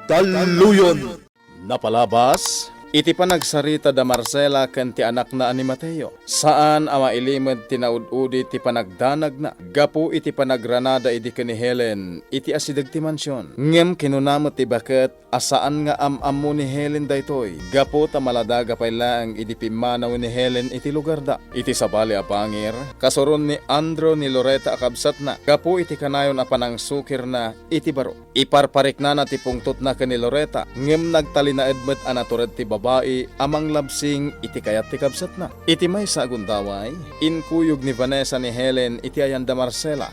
Daluyon! Napalabas, iti panagsarita da Marcela ken ti anak na ani Mateo. Saan ama ilimad tinaud-udi ti panagdanag na. Gapu iti panagranada idi ken ni Helen iti asidag ti mansyon. Ngem kinunamot ti baket asaan nga am-ammo ni Helen daytoy. Gapu ta maladaga pay laeng idi pimanaw ni Helen iti lugar da. Iti sabali a pangir, kasuron ni Andrew ni Loretta akabsat na. Gapu iti kanayon a panang sukir na iti baro. Iparparik na ti pungtot na ken ni Loretta. Ngem nagtalinaed met anatured ti babae amang labsing iti kayat ti kabsat na. Iti may sa gundaway, inkuyog ni Vanessa ni Helen iti ayan da Marcela.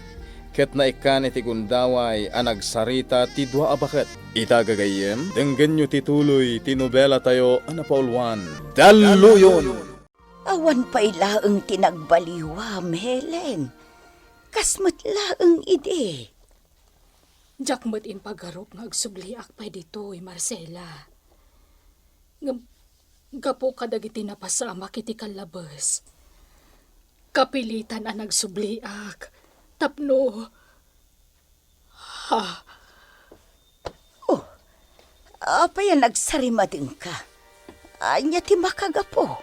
Ket na ikan iti gundaway anagsarita ti dua abaket. Itagagayem, denggen nyo ti tuloy ti nobela tayo anapaulwan. Daluyon! Awan pa ilaang tinagbaliwam, Helen. Kasmat laang ide. Jakmat in paggarop nga agsubliak pa ditoy, Marcela. Gapo kadagiti napasama kiti kalabas. Kapilitan ang nagsubliak. Tapno. Apa yan nagsarimading ka? Anya ti makagapo.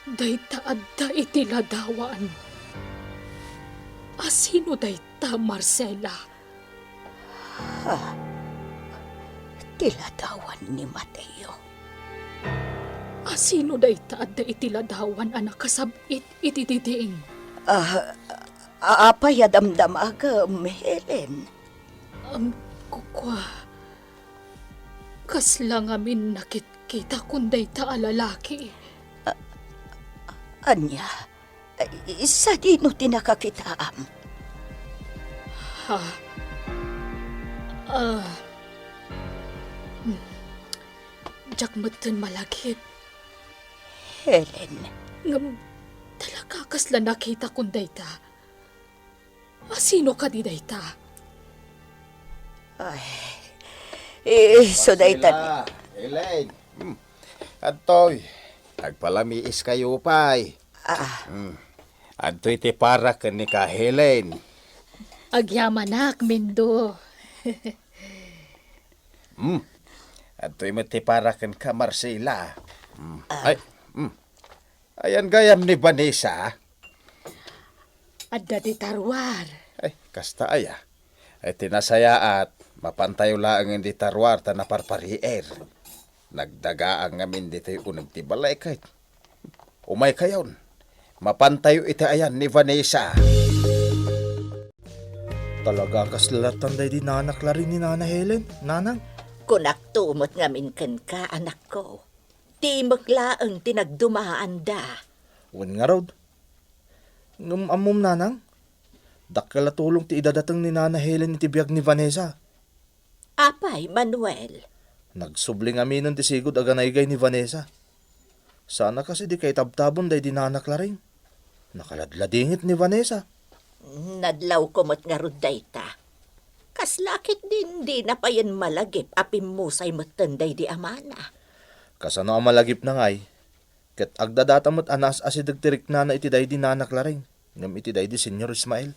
Dayta adda iti ladawan. Asino dayta, Marcela? Tiladawan ni Mateo. Asino dayta adda iti ladawan anak kasabit iti diding? Apa ya damdamagam, Helen? Kukwa. Kasla ngamin nakit-kita kung dayta alalaki. Anya, sa dino tinakakitaam? Jakmatan malagit. Helen. Ngam, talaga kasla nakita kung dayta. Asino ka di dayta? So dayta. Helen. Atoy, nagpalamiis kayo pay. Adto'y ti para ken ni ka Helen. Agyamanak, Mindo. Adto'y ti para ken ka Marcela. Ayan gayam ni Vanessa. Adda di tarwar. Ay, kasta aya. Ay tinasaya at mapantayo laang hindi tarwar ta naparparier. Nagdagaan ngamin dito'y unag ti balay kahit. Umay kayon. Mapantayo iti ayan ni Vanessa. Talaga kaslatan day di nanak la rin ni Nana Helen, nanang. Kunak tumot ngamin ken ka, anak ko. Timok laang tinagdumaan da. Wan nga rod. Ngam amom nanang. Dakala tulong ti idadatang ni Nana Helen iti biyag ni Vanessa. Apay, Manuel. Nagsubling aminon ti sigod aganaygay ni Vanessa. Sana kasi di kay tabtabon day di nanak la rin. Nakaladladingit ni Vanessa. Nadlaw komot nga ruday ta. Kaslakit din di na pa yan malagip apim musay matanday di amana. Kasano ang malagip na ngay. Ket agdadatamot anas asidagtirik na iti day di nanak la rin. Ngam iti day di Senyor Ismael.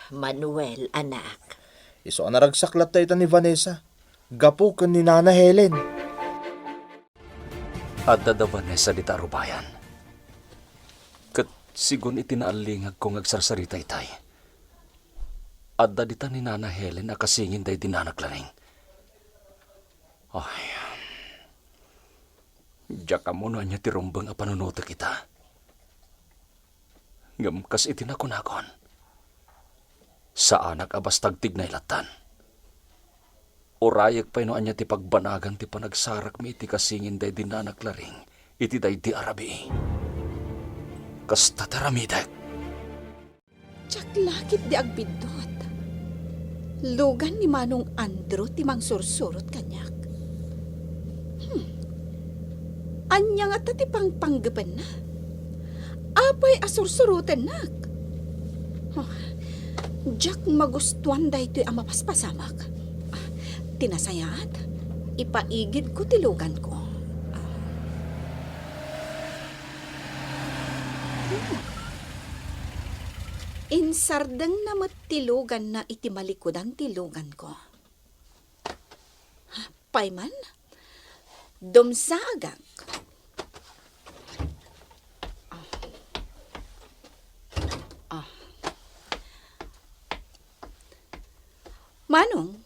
Manuel, anak. Iso anaragsaklat tayo ni Vanessa. Gapo ken ni Nana Helen. Adda da Vanessa di tarubayan. Ket sigun itinaalingag kong agsarsarita itay. Adda di ta ni Nana Helen akasingin day dinanaklaring. Ay, diya ka mo na niya tirumbang a panunuto kita. Ngam kas itinakunakon. Sa anak abastag tignay latan. Orayag pa ino anya ti pagbanagan ti panagsarak mi iti kasingin day dinanaklaring iti day di arabi. Kas tataramidak. Tsak lakit di agbidot. Lugan ni Manong Andrew ti mangsursurot kanyak. Anya nga ta ti pangpanggapan na. Apay asursurutan nak. Jack magustuhan da ito'y amapaspasamak. Tinasayat, ipaigid ko ti lugan ko. Insardeng na matilugan na iti malikudan tilugan ko. Payman, dumsagak. Manong,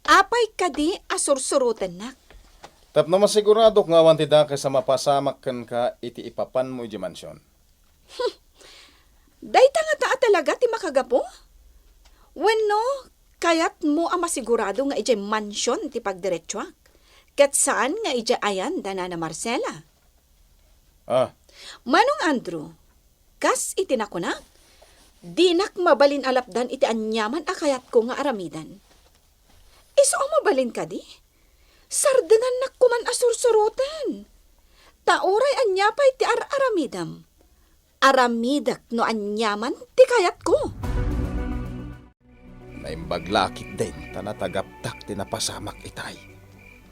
apay kadi asursurutan nak. Tapno masigurado nga awan ti dake sa mapasamak ken ka iti ipapan mo iti mansyon. Dayta nga taa talaga ti makagapo? Wenno, kayat mo ang masigurado nga ijay mansyon ti pagdiretsuak. Kat saan nga ijay ayan dana na Marcela? Ah, Manong Andrew, kas itinakunak? Dinak mabalin alapdan iti anyaman akayat ko nga aramidan. Iso ang mabalin ka di? Sardengan nak kuman asursurutan. Tauray anyapay ti aramidam. Aramidak no anyaman ti kayat ko. naimbaglakit din tanatagaptak tinapasamak itay.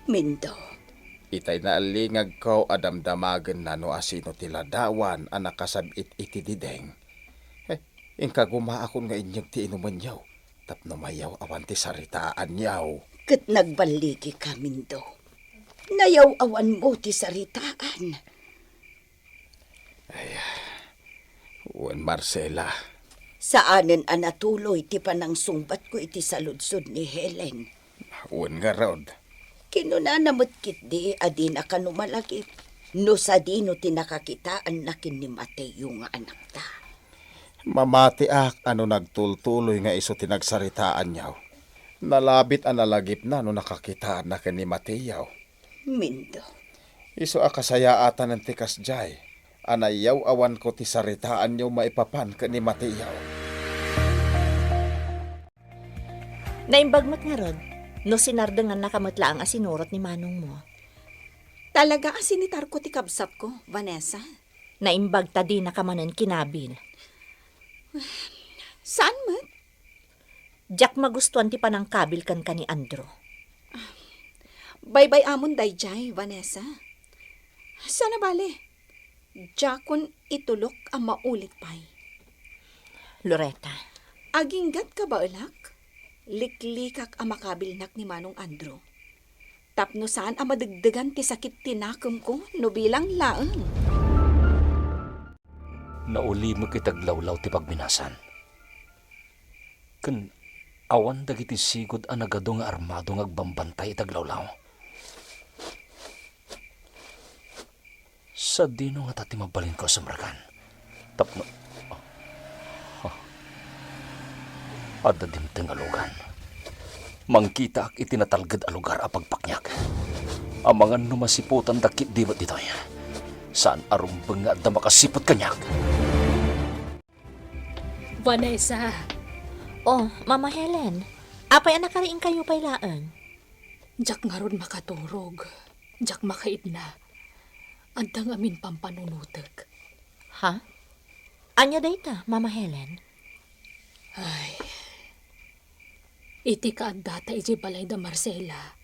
Mindo, Itay na alingag ko adamdamagan na no asino tiladawan ang nakasabit iti dideng. Ingka gumaakon nga inyag ti inuman yaw. Tapno mayaw awan ti saritaan yaw. kat nagbaligi ka, Mindo. Nayaw awan mo ti saritaan. Uwan Marcela, Saanen anatuloy ti panang sumbat ko iti saludsod ni Helen. uwan nga rod. Kinunanamot kit di adi na kanumalagip. No sa di no tinakakitaan na kin ni Mateo nga anak ta. Mamati ano nagtultuloy nga iso tinagsaritaan yaw. Nalabit ang nalagip na no nakakitaan na ken ni Mateo. Mindo, Iso akasayaatan ng tikas jay. Anayaw awan ko ti saritaan niyo maipapan ken ni Mateo. naimbagmat nga rod. No sinardengan nakamatla ang asinurot ni Manong mo. Talaga asinitar ko ti kabsat ko, Vanessa. Naimbag ta di nakamanan kinabil. Saan mat? Jack magustuhan ti panang kabil kan ka ni Andrew. Bye-bye amon dayjay, Vanessa. Sana bale? Jakon itulok ang maulit pay. Loretta, Aginggat ka ba ulak? Liklikak ang makabilnak ni Manong Andrew. Tapno saan ang madagdagan ti sakit tinakam ko no bilang laeng. Nauli mo kitaglawlaw ti pagminasan. Ken awan dagiti sigod ang nagado nga armado nga agbambantay itaglawlaw. Sa dino nga tati mabalin ko sa marakan. Tapno... Adda dimteng alugan. Mangkita ak itinatalgad alugar a pagpaknyak. Ang mga numasiputan dakit dibat ditoy. Saan arumbeng nga adda makasipot kanyak? Vanessa, oh, Mama Helen, apay anak kariing kayo pay laeng. jak nga ron makaturog. Jak makaid na. Andang amin pampanunutag. Ha? Anya dayta, Mama Helen? Ay, iti ka data iji balay da Marcela.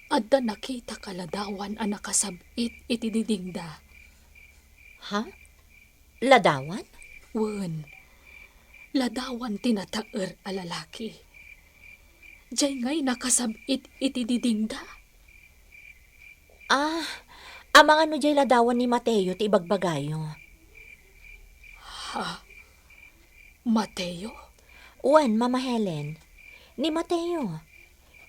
Adda nakita kaladawan ang nakasabit iti didingda. Ha? Ladawan? Wen, ladawan tinataer a lalaki. Diyay ngay nakasabit iti didingda. Ah, amang ano jay ladawan ni Mateo ti ibagbagayo. Mateo? Uwan, Mama Helen, ni Mateo.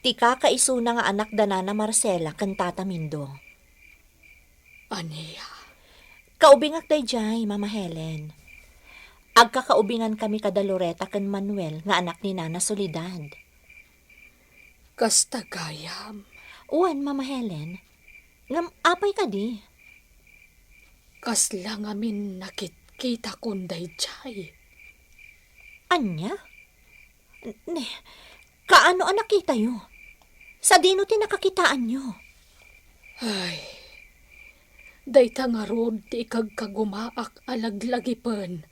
Ti kakaiso na nga anak dana na Marcela kan Tata Mindo. Aniya? Kaubingak day jay, Mama Helen. Agkakaubingan kami kada Loretta kan Manuel nga anak ni Nana Soledad. Kasta gayam. Uwan, Mama Helen. Ngam apay ka di. Kasla ngamin nakikita kunday jay. Anya? Ne, kaano ang nakita yo? Sa dino tinakakitaan nyo? Ay, dayta nga rod ti ikagkagumaak alaglagipan.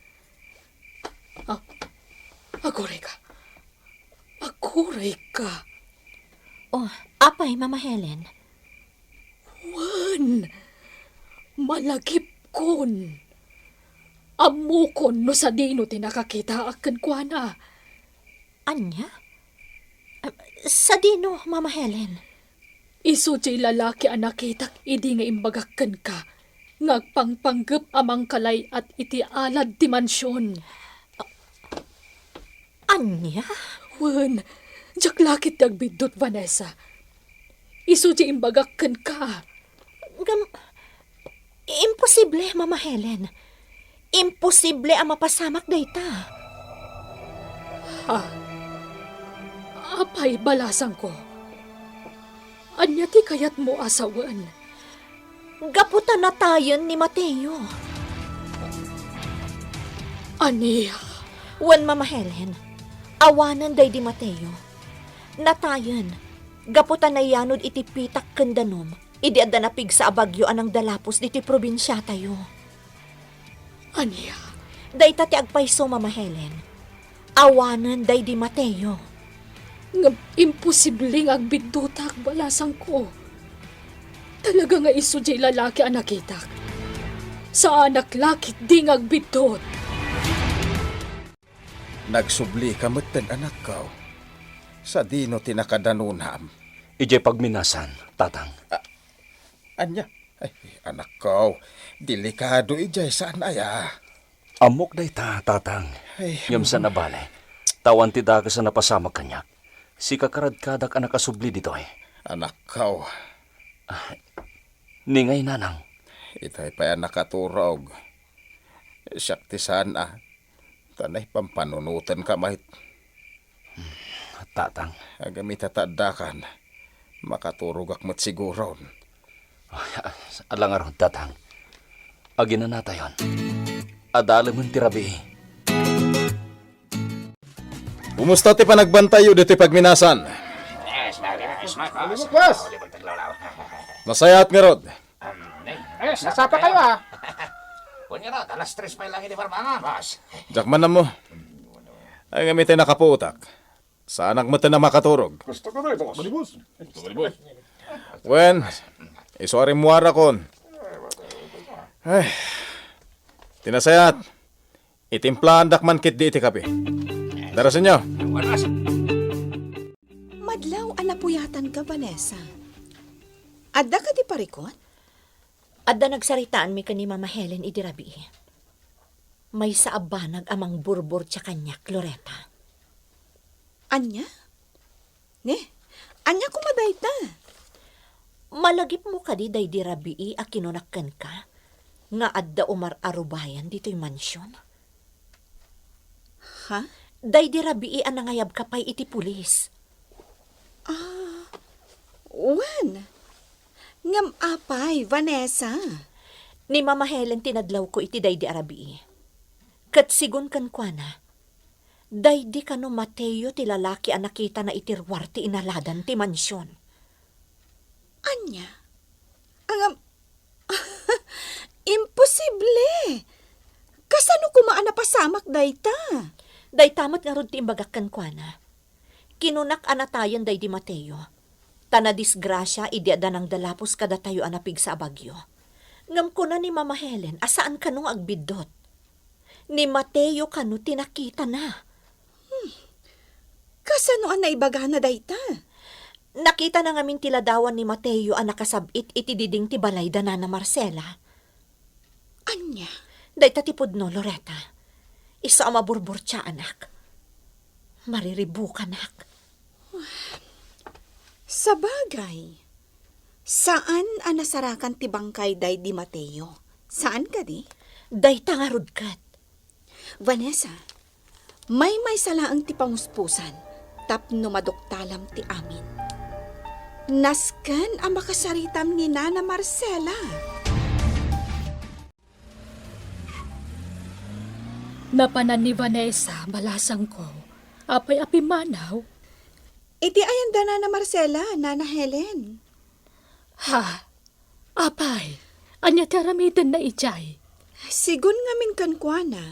Aguray ka. Aguray ka. Oh, apay, Mama Helen. Wan, malagip kon. Amukon no sa dino tinakakita akan kwa na. Anya? Sa dino, Mama Helen? Isu jay lalaki ang nakitak idi nga imbagakan ka. Ngagpangpanggap amang kalay at iti alad ti mansyon. Anya? Wen, jak lakit nagbidot, Vanessa. Isu jay imbagakan ka. Imposible, Mama Helen. Imposible ang mapasamak dayta. Apay balasang ko. Anya ti kayat mo asawan. Gaputan na tayon ni Mateo. Aniya. Wan, Mama Helen. Awanan day di Mateo. Natayon. Gaputan na yanod iti pitak kandanom. Idi adda napig sa abagyo anang dalapos diti probinsya tayo. Aniya. Dayta ti agpayso, Mama Helen. Awanan day di Mateo. Nga imposibleng agbidutak balasang ko. Talaga nga isu jay lalaki ang nakitak. Sa anak lakit di nga agbidot. Nagsubli ka matan anak ko. Sa dino tinakadanunam. Ijay pagminasan, tatang. Anya, ay, anak ko, delikado ijay saan aya. Amok day ta, tatang. Ay, Ngam sa nabale. Tawan ti daga sa napasamag kanyak. Si kakarad-kadak ang nakasubli dito eh. anak ko, Ningay nanang. itay pa yan nakaturog. Siyakti sana. Tanay pampanunutan ka mahit. Tatang. Agami tatadakan. Makaturog akmat siguro. Alang aron, tatang. Agin na nata yun. Adalaman ti rabi. Kumusta ti panagbantayo dito pagminasan? Nasayat nga rod. Nasapa kayo ha? Punya na, alas 3 pa lang ini parmana, boss. Jakman na mo. Ay gamitin nakaputak. Saan nagmata na makaturog? Gusto ko na ito, boss. Wen, isuari muara kon. Ay, tinasayat. Itimplahan dakman kit di iti kape. Darasin nyo. Madlaw anapuyatan ka, Vanessa. Adda ka di parikot? Adda nagsaritaan mi kani Mama Helen idirabi. May sa abanag amang burbor tsa kanyak, Loretta. Anya? Ne? Anya kumaday ta? Malagip mo kadi day dirabi a kinunakkan ka. Nga adda umar arubayan dito'y mansyon. Ha? Day dirabi a nangayab kapay iti pulis. Wan? Ngam apay, Vanessa. Ni Mama Helen tinadlaw ko iti day di arabi. Kat sigun kan kwa na. Day di kano Mateo ti lalaki a nakita na itirwar ti inaladan ti mansyon. Anya? Ang imposible. Kasano kumaan na pasamak dayta? Day tamat nga rod ti imbagakan kwa na. Kinunak anatayan day di Mateo. Tana disgrasya idiada ng dalapos kada tayo anapig sa abagyo. Ngam ko na ni Mama Helen, asaan kanong agbidot? Ni Mateo kano tinakita na. Kasano ang naibaga na dayta? Nakita na ngamin tiladawan ni Mateo ang nakasabit iti diding ti balay da na Marcela. Anya? Day tatipod no, Loretta. Isa ang maburbur tsa, anak. Mariribu ka, anak. Sa bagay, saan ang nasarakan ti bangkay day di Mateo? Saan ka di? Day tangarod kat. Vanessa, may salaang ti panguspusan, tapno maduktalam ti amin. Nasken ang makasaritam ni Nana Marcela. Napanan ni Vanessa, balasang ko. Apay api manaw. Iti ayan da Nana Marcela, Nana Helen. Ha? Apay, anya karamitan na ichay. Sigun ngamin kankwana.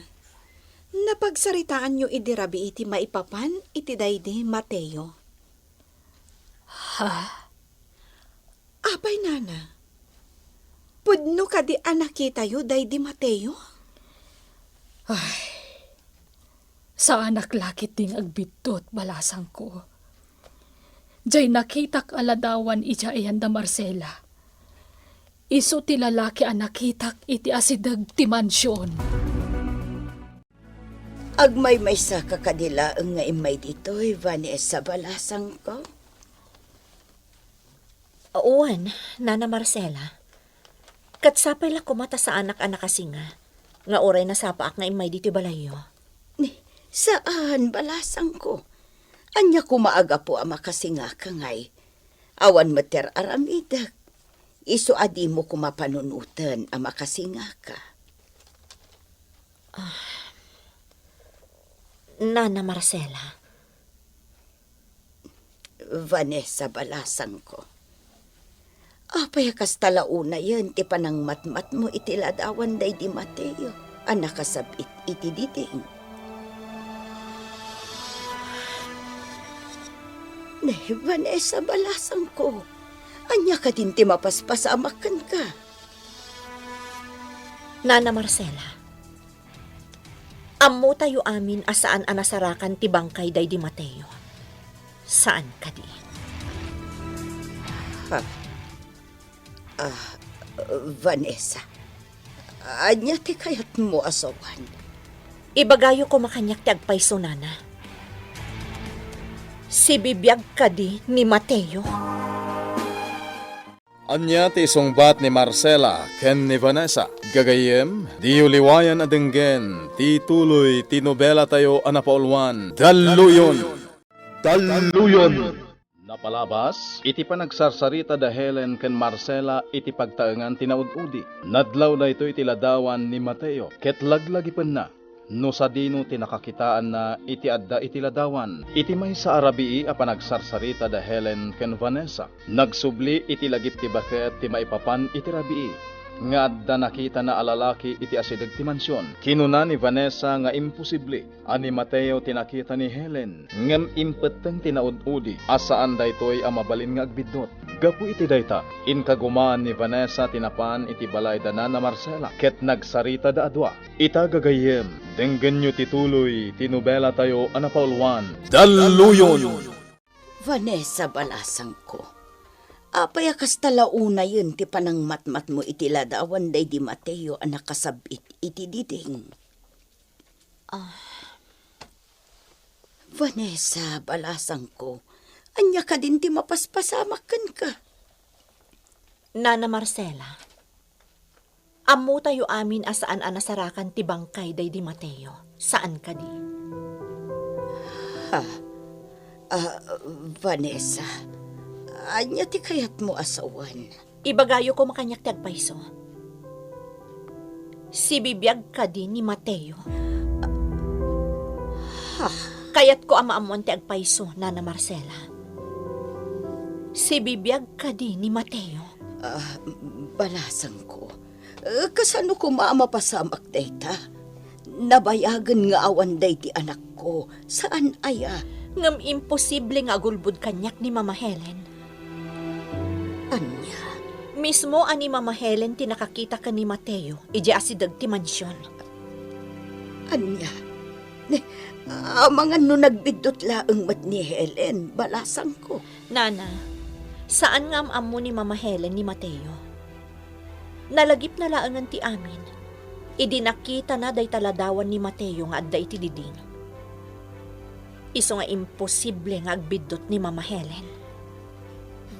Napagsaritaan nyo idirabi iti maipapan iti daydi Mateo. Ha? Apay, Nana. Pudno ka di anak kita yu daydi Mateo? Sa anak lakit ding agbitot balasang ko. Jay nakitak aladawan ija iyan da Marcela. Isu ti lalaki ang nakitak iti asidag ti mansyon. Agmay may sa kakadila ang nga imay dito'y Vanessa balasang ko. Uwan, Nana Marcela. Katsapay la kumata sa anak-anak kasi nga. Nga oray na sapaak nga imay dito balayo. Ni, saan balasang ko? Anya kumaaga po ama kasi nga kangay. Awan mater aramidag. Isu adi mo kumapanunutan ama kasi nga ka. Nana Marcela. Vanessa balasang ko. Apay kas talauna yan, ti panang matmat mo itiladawan day di Mateo. Anak kasabit iti diding. Ne, Vanessa balasang ko. Anya ka din ti mapaspasamakan ka. Nana Marcela. Ammo tayo amin asaan anasarakan ti bangkay day di Mateo. Saan ka di? Vanessa. Anya ti kayat mo asawan. Ibagayo ko makanyak ti agpayso, Nana. Si bibiyag ka di ni Mateo. Anya ti isungbat ni Marcela ken ni Vanessa. Gagayem, di uliwayan adenggen, ti tuloy, ti nobela tayo anapaulwan. Daluyon! Napalabas, iti panagsarsarita da Helen ken Marcela iti pagtaengan tinaud-udi. Nadlaw da ito iti ladawan ni Mateo, ket laglagipen na. No sa dino tinakakitaan na iti adda iti ladawan. Iti may sa arabii a panagsarsarita da Helen ken Vanessa. Nagsubli iti lagip ti baket ti maipapan iti rabii. Nga adda nakita na alalaki iti asidag ti mansyon. Kinuna ni Vanessa nga imposible. Ani Mateo tinakita ni Helen. Ngem impeteng tinaud-udi. Asaan daytoy a mabalin nga agbidot. Gapu iti dayta. Inkagumaan ni Vanessa tinapan iti balay da Nana Marcela. Ket nagsarita da adwa. Ita gagayem. Denggen nyo tituloy. Tinubela tayo anapaulwan. Daluyon! Vanessa balasang ko. Apay akas talauna yun ti panang matmat mo iti ladawan day di Mateo anak kasabit iti diding. Vanessa, balasang ko. Anya ka din ti mapaspasamakan ka. Nana Marcela. Ammo tayo amin asaan anasarakan ti bangkay day di Mateo. Saan ka di? Vanessa, anya ti kayat mo asawan. Ibagayo ko makanyak ti agpayso. Si bibiyag ka di ni Mateo. Kayat ko amaamuan ti agpayso, Nana Marcela. Si bibiyag ka di ni Mateo. Balasang ko. Kasano ko maamapasamak dayta? Nabayagan nga awan day ti anak ko. Saan aya? Ngam imposible nga agulbud kanyak ni Mama Helen. Anya? Mismo ani Mama Helen ti nakakita ka ni Mateo, iji asidag ti mansyon. Anya? Mga no nagbidot laeng mat ni Helen, balasang ko. Nana, saan nga amamo ni Mama Helen ni Mateo? Nalagip na laangan ti amin. Idi nakita na day taladawan ni Mateo nga adda iti diding. Iso nga imposible nga agbidot ni Mama Helen.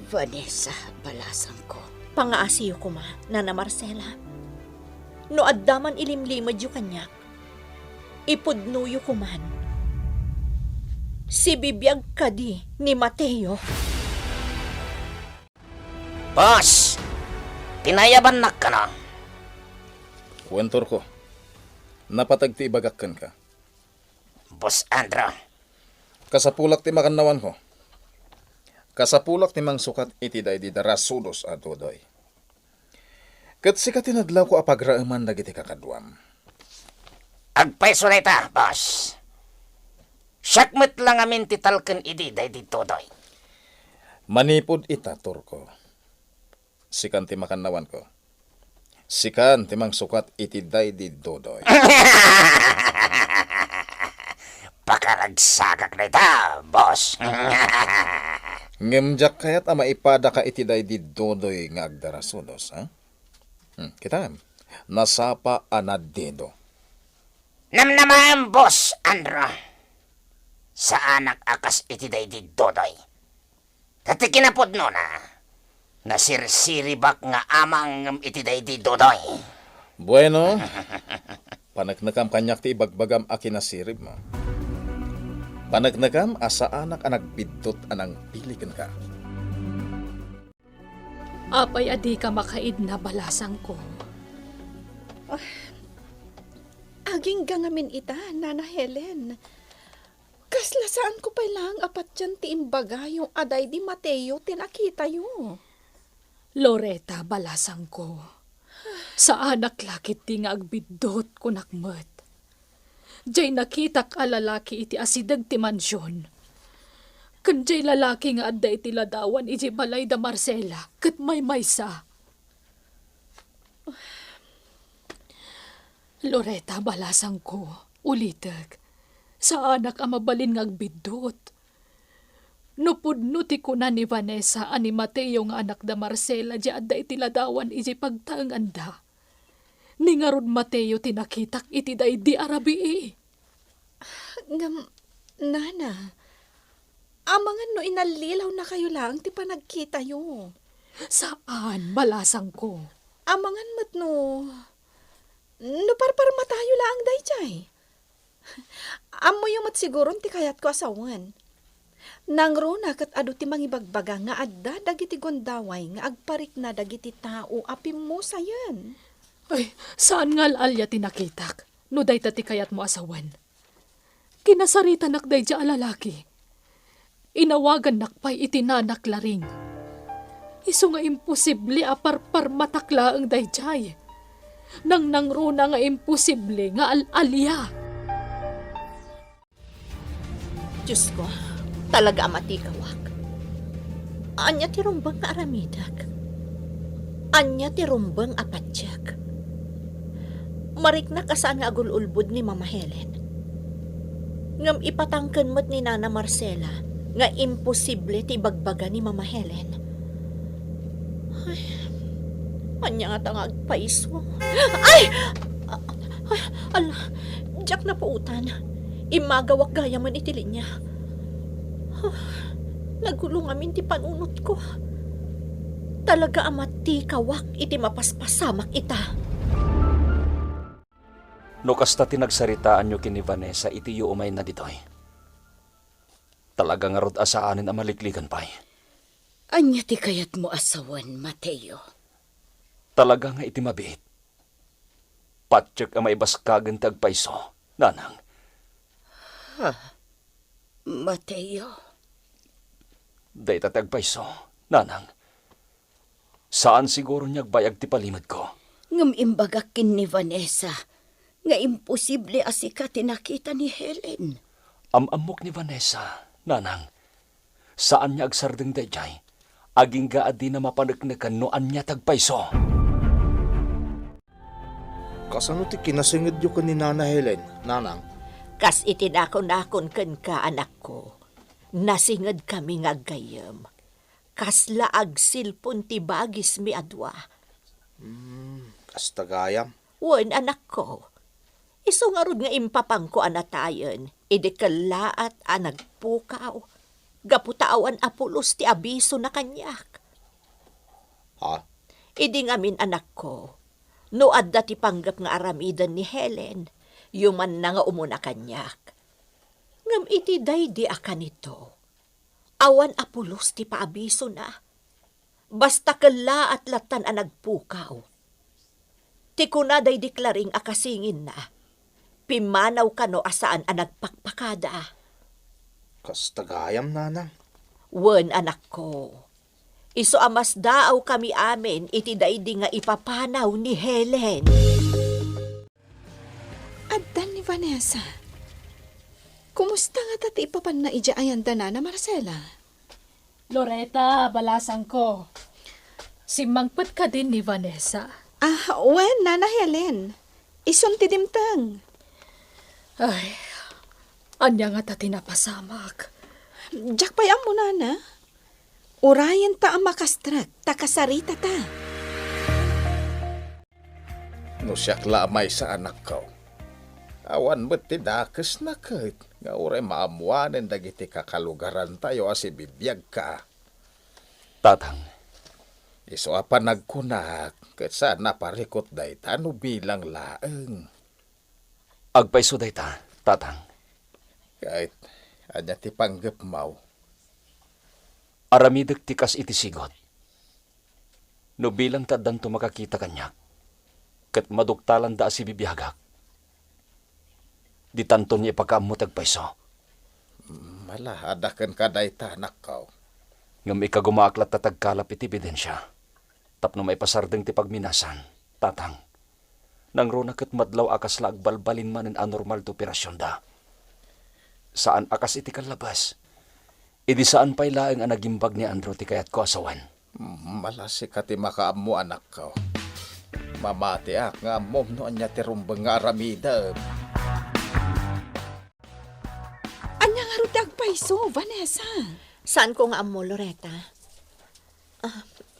Vanessa, balasang ko. Pangaasiyo ko ma, Nana Marcela. No addaman ilimlimad yu kanyak, ipudnuyo ko man. Si bibiyag ka di ni Mateo. Boss! Tinayaban na ka na. Kuwentor ko. Napatagti ibagakkan ka. Boss Andra. Kasapulak ti makannawan ko. Kasapulak ti mang sukat iti day di darasudos at dodoy. Kat sika tinadlaw ko apagraaman dagiti kakadwam. Agpaiso na ita, boss. Syakmet lang amin titalken idi day di todoy. Manipod ita, Turko. Sikan ti makannawan ko. Sikan ti mang sukat iti day di dodoy. Pakaragsakak na ita, boss. Ngemjak kayat ama ipada ka iti day di dodoy nga agdarasunos, ha? Kita, nasapa anad dedo. Namnaman, boss, Andro. Sa anak akas iti day di dodoy. Tati kinapod no na. Nasirsiribak nga amang iti day di dodoy. Bueno, panagnakam kanyak ti ibagbagam akinasirib mo. Panagnakam asa anak anag bidot anang pilikan ka. Apay adi ka makaid na balasang ko. Aging gangamin ita, Nana Helen. Kaslasaan ko pa lang apat dyan ti imbaga yung aday di Mateo tinakita yo. Loretta, balasang ko. Sa anak lakit di nga agbidot ko nakmet. Diyay nakitak a lalaki iti asidag ti mansyon. Kan diyay lalaki nga adda iti ladawan iti balay da Marcela, kat may maysa. Loretta, balasang ko, ulitag. Sa anak a mabalin nga agbidot. Nupudno ti kuna ni Vanessa ani Mateo nga anak da Marcela di adda iti ladawan iti pagtaanganda. Ni nga rod Mateo tinakitak iti day di arabii. Nana, amangan no inalilaw na kayo lang ti panagkita yo. Saan, balasang ko? Amangan mat no parpar matayo lang day jay. Amo yung mat siguro ti kayat ko asawan. Nang rona kat adu ti mangibagbaga nga adda dagiti gondaway nga agparik na dagiti tao apim mo sayan. Ay, saan nga alya tinakitak? No day tati kayat mo asawan. Kinasarita nakday dya alalaki. Inawagan nakpay itinanak laring. Iso nga imposible aparpar matakla ang dayjay. Nang nangruna nga imposible nga alya. Diyos ko, talaga matikawak. Anya ti rumbang nga aramidak. Anya ti rumbang apatyak. Marik na kasaan nga agululbud ni Mama Helen. Ngam ipatangken mo't ni Nana Marcela nga imposible ti bagbaga ni Mama Helen. Ay, anya nga tangag paiso. Ay! Ala, Jack na puutan. Imagawak gaya man iti linya. Nagulong amin ti panunot ko. Talaga amat ti kawak iti mapaspasamak ita. No kasta tinagsaritaan nyo kini Vanessa iti yu umay na ditoy. Talaga nga rod asaanin ang maliklikan pa'y. Anya ti kayat mo asawan, Mateo. Talaga nga iti mabiit. Patsyak ang maibaskagan tagpaiso, nanang. Mateo. Day tatagpaiso, nanang. Saan siguro niyag bayag ti palimad ko? Ngam imbagakin ni Vanessa nga imposible asika tinakita ni Helen. Amamok ni Vanessa, nanang. Saan niya agsardeng dayjay? Aging gaadi na mapanagnakan noan niya tagpaiso. Kasano ti kinasingid yu ni Nana Helen, nanang? Kas itinakon-akon ken ka anak ko. Nasinged kami nga gayem. Kas laag silpon ti bagis mi adwa. Kastagayam. Wen anak ko. Iso nga rod nga impapang ko anatayon. Idekalaat anagpukaw. Gaputawan apulos ti abiso na kanyak. Ha? Idi ngamin anak ko. No adda ti panggap nga aramidan ni Helen. Yuman na nga umuna kanyak. Ngam iti daydi akan ito. Awan apulos ti paabiso na. Basta kala at latan ang nagpukaw. Ti kunaday deklaring akasingin na. Pimanaw ka no asaan ang nagpakpakada. Kastagayam, nanang. Wen anak ko. Iso amas daaw kami amin iti daydi nga ipapanaw ni Helen. Addan ni Vanessa. Kumusta nga tati ipapan na ijaayan da na Marcela? Loretta, balasang ko. Simangpet ka din ni Vanessa. Wen, Nana Helen. Ison ti dimtang. Ay, anya nga ta tinapasamak. Jack payam mo, Nana. Urayan ta ang makastrak, takasarita ta. No siyak lamay sa anak ko. Awan mo't tinakes na kahit nga uray maamuanin dagiti kakalugaran tayo asi bibiyag ka. Tatang, Iso apa nagkunak ket sana parikot day tano bilang laeng. agpaiso dayta, tatang. Kahit anya ti panggap mau. Aramidek tikas iti sigot. No bilang taddan to makakita kanyak, ket maduktalan da si bibiyagak. Di tanto niya ipakaammo tagpaiso. Malahadakan ka day tanak ko. Ngam ikagumaaklat tatagkalap iti ebidensya. Tapno may pasardeng ti pagminasan, tatang. Nang runa ket madlaw akas la agbalbalin man en anormal to operasyon da. Saan akas iti kalabas? Idi saan pa'y laeng ang nagimbag ni Andrew ti kayat ko asawan. Malasi ka ti makaammo anak ko. Mamati nga mom no anya ti rumbeng nga aramida. Anya nga rutag paiso, Vanessa. Saan ko nga amo, Loretta?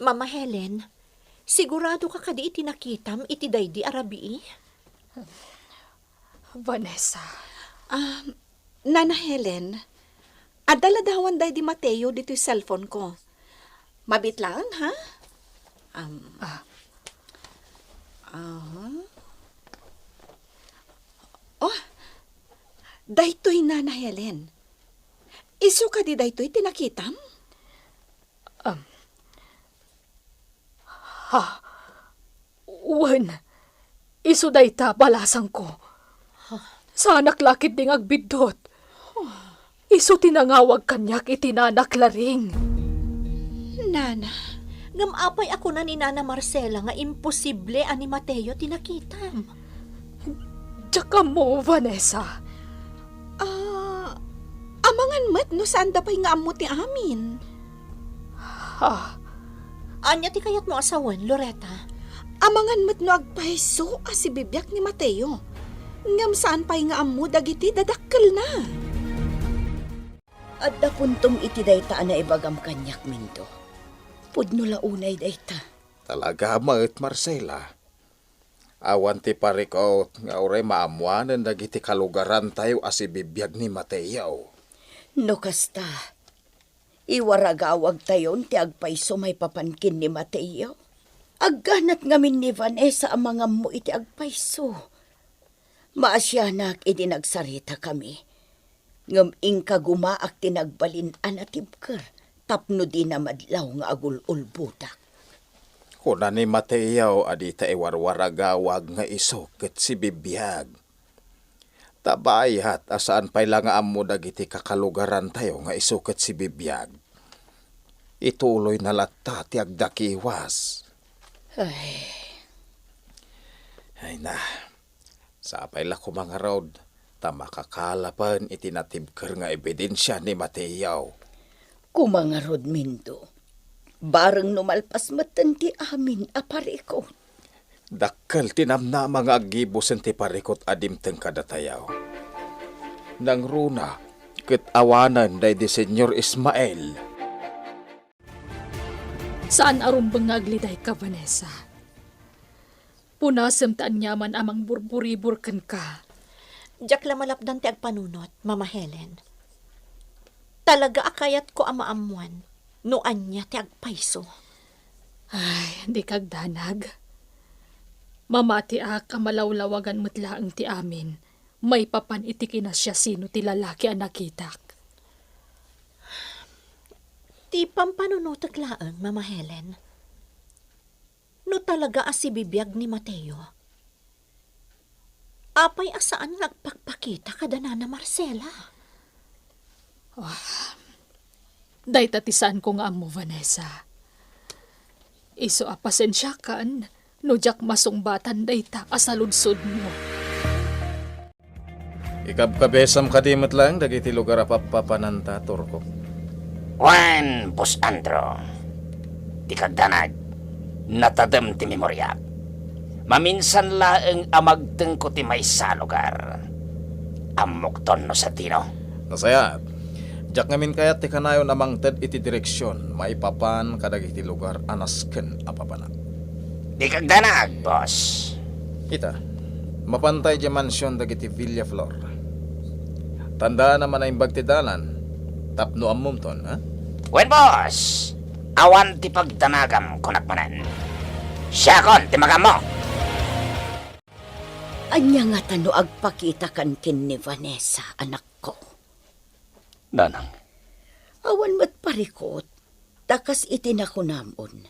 Mama Helen, sigurado ka kadi iti nakitam iti daydi arabi? Vanessa, Nana Helen, adaladawan day di Mateo dito yung cellphone ko. Mabitlaan, ha? Oh, daytoy Nana Helen. Isu ka di daytoy tinakitam? Uwan, iso dayta balasang ko. Sa anak lakit ding agbidot. Iso tinangawag kanyak itinanak laring. Nana, Ngam apay ako na ni Nana Marcela nga imposible ani Mateo tinakitam. Tsaka mo, Vanessa. amangan mat no saan dapay nga amo ti amin. Anya ti kayat mo asawan, Loretta? Amangan mat no agpaiso si bibyak ni Mateo. Ngam saan pay nga amo dagiti dadakkel na. At dapuntong iti dayta na ibagam kanyak minto. Pudno launay dayta. Talaga maet Marcela. Awan ti parikot nga uray maamuanan dagiti kalugaran tayo asi bibiyag ni Mateo. No kasta, iwaragawag tayon ti agpaiso may papankin ni Mateo. Agganat ngamin ni Vanessa ang mga mo iti agpaiso. Maasyanak iti nagsarita kami. Ngam ingka gumaak tinagbalin anatibker. Tapno di na madlaw nga agul-ulbutak. Kuna ni Mateo adita iwarwaragawag nga isuket si bibiyag. Tabayhat asaan pay lang nga amo dagiti kakalugaran tayo nga isuket si bibiyag. Ituloy na latta ti agdakiwas. Ay na, sapay la ko mga rod, ta makakalapan itinatibker nga ebidensya ni Mateo. Kumangarod minto. Bareng numalpas matan ti amin aparikot. Dakkel tinamna mga agibusen ti parikot adim teng kadatayaw. Nang runa, ket awanan day di Senyor Ismael. Saan arumbang agliday ka, Vanessa? Punasem taan nyaman amang burburiburkan ka. Diyak la malapdan ti agpanunot, Mama Helen. Talaga akayat ko amaamuan, no anya ti agpaiso. Ay, di kagdanag. Mamati ka malawlawagan mutlaang ti amin. May papan iti kinasya sino ti lalaki ang nakitak. Ti pampanunutak laang, Mama Helen. No talaga asi bibiyag ni Mateo. Apay asaan nagpakpakita kada Nana Marcela? Day tatisan ko nga amo, Vanessa. Iso pasensya kan, no jak masungbatan day ta asaludsod mo. Ikabkabesam kadimot lang dagiti lugar apapapananta turko. Wan, Boss Andro. Di kagdanag. Natadem ti memorya. Maminsan laeng amagteng ko ti may sa lugar. Amok ton no sa tino. Nasaya, Jak ngamin kayat ti kanayon amang ted iti direksyon, maipapan kadag iti lugar anasken apapanak. Di kag danag, boss. Ita, mapantay di mansyon dagiti Villa Flor. Tandaan naman na imbag ti dalan, tapno ammumton, ha? Wen, boss. Awan ti pagdanagam kunak manan. Siya kon, ti magam mo. Anya nga tano agpakita kan kin ni Vanessa, anak ko. Nanang, Awan mat parikot, takas itinakunamon.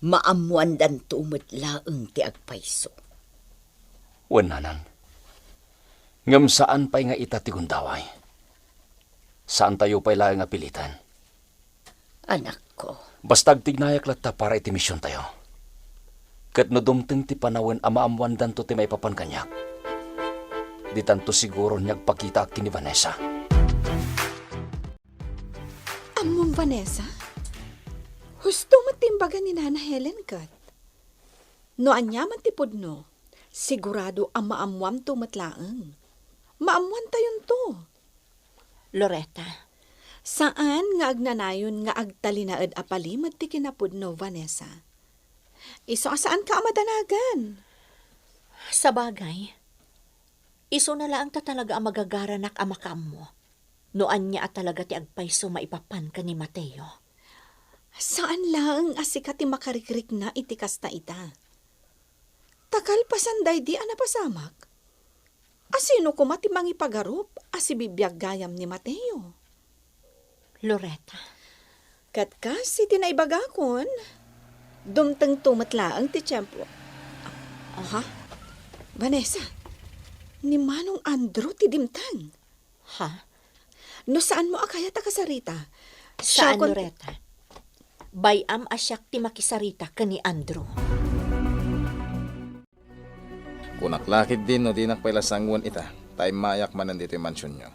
Maamuan dan tumot laeng ti agpaiso. wen nanang. Ngam saan pa'y nga ita ti gundaway? Saan tayo pa'y lang nga pilitan? Anak ko, Bastag tignayak latta para iti misyon tayo. Kat no dumteng ti panawen amaamuan danto ti may papankanyak. Di tanto siguro niyag pakita kini Vanessa. Among Vanessa? Husto matimbagan ni Nana Helen kat. No anya man tipod no, sigurado ang maamuam tumatlaang. Maamuan tayon to. Loretta, Saan nga agnanayon nga agtalinaed apalimad ti kinapod no, Vanessa? Iso saan ka amadanagan? sa bagay, iso na lang ta talaga ang magagaranak amakam mo. Noan niya at talaga ti agpaiso maipapan ka ni Mateo. Saan lang asika ti makarikrik na itikas na ita? Takal pasanday di anapasamak. Asino ko mati mangipagarup asibibiyag gayam ni Mateo? Loretta, Katkas iti naibagakon. Dumteng tumatlaang ti tiyempo. Aha? Vanessa, ni Manong Andrew ti dimtang. ha? No saan mo akaya takasarita? Saan, Siya kon- Loretta? Bayam asyak ti makisarita ka ni Andrew. Kunaklakid din no dinak pala sangwan ita, tay mayak manan dito yung mansyon nyo.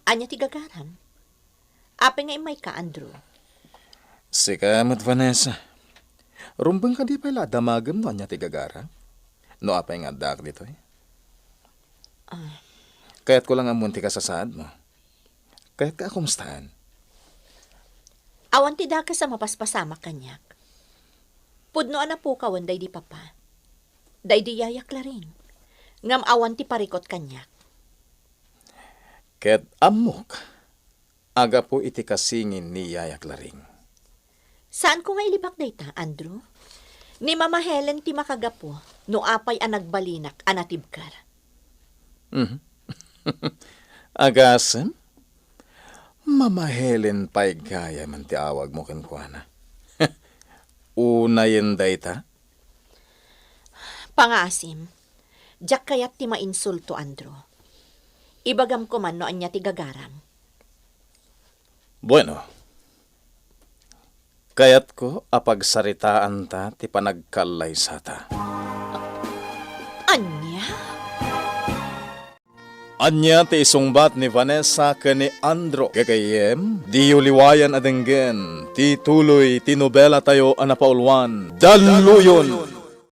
Anya ti gagaram? Ape nga imay ka, Andrew. Sikamat, Vanessa. Rumbang ka di pala damagam no anya ti gagara. No apay nga dak dito eh. Kaya't ko lang ang munti ka sa saad mo. Kaya't ka kumustahan? Awan ti daka sa mapaspasama kanyak. Pudno ana po kawan day di papa. Day di yayak laring. Ngam awan ti parikot kanyak. Kaya't amok. Aga po iti kasingin ni Yayak Laring. Saan ko nga ilibak day ta, Andrew? Ni Mama Helen ti makagapo, no apay ang nagbalinak anatibkar. Agasan? Mama Helen pa'y gaya man ti awag mo kenkwana. Una yen dayta? Pangasim, jak kayat ti mainsulto, Andrew. Ibagam ko man no anya ti gagaram. Bueno. Kayat ko apagsaritaan ta ti panagkalay sata. Anya? Anya ti isungbat ni Vanessa kani Andro. Gagayem, di uliwayan adenggen, ti tuloy ti nobela tayo anapaulwan. Daluyon!